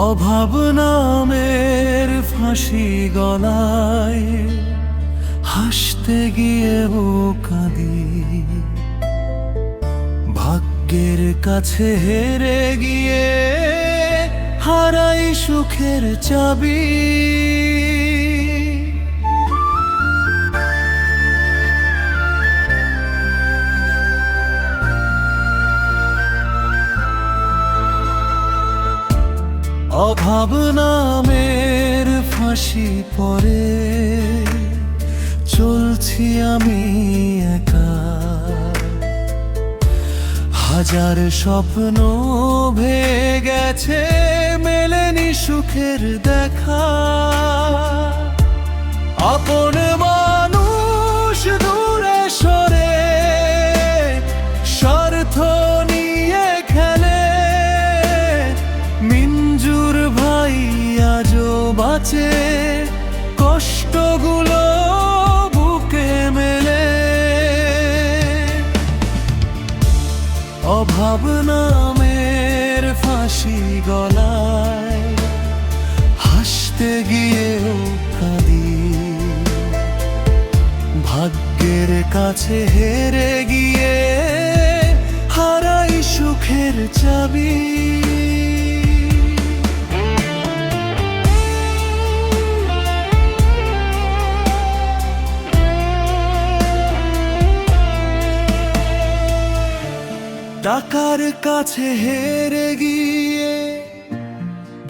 অভাব নামের ফাঁসি গলায় হাসতে গিয়েও কাঁদি, ভাগ্যের কাছে হেরে গিয়ে হারাই সুখের চাবি। অভাব নামের ফাঁসি পরে চলছি আমি একা, হাজার স্বপ্ন ভেঙে গেছে মেলেনি সুখের দেখা। আপন মানুষ দূরে সরে স্বার্থ নিয়ে খেলে, মিঞ্জুর ভাই আজও বাঁচে কষ্টগুলো বুকে মেলে। অভাব নামের ফাঁসি গলায় হাসতে গিয়েও কাঁদি, ভাগ্যের কাছে হেরে গিয়ে হারাই সুখের চাবি। টাকার কাছে হেরে গিয়ে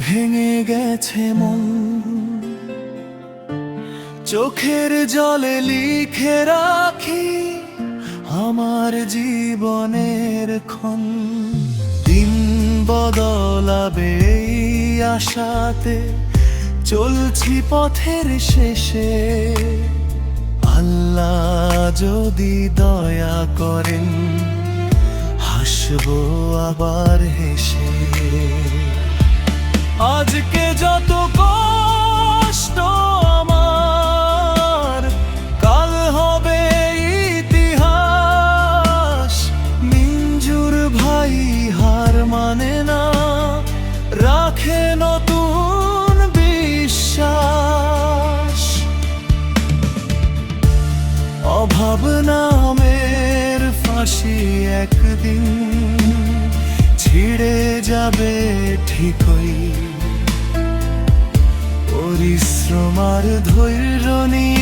ভেঙে গেছে মন, চোখের জলে লিখে রাখি আমার জীবনের ক্ষণ। দিন বদলাবে এই আশাতে চলছি পথের শেষে, আল্লাহ যদি দয়া করেন হাসবো আবার হেসে। আজকে যত কষ্ট আমার কাল হবে ইতিহাস, মিঞ্জুর ভাই হার মানে না, রাখে নতুন বিশ্বাস। অভাব নামের ফাঁসি একদিন ছিঁড়ে যাবে ঠিকই, পরিশ্রম আর ধৈর্য নিয়ে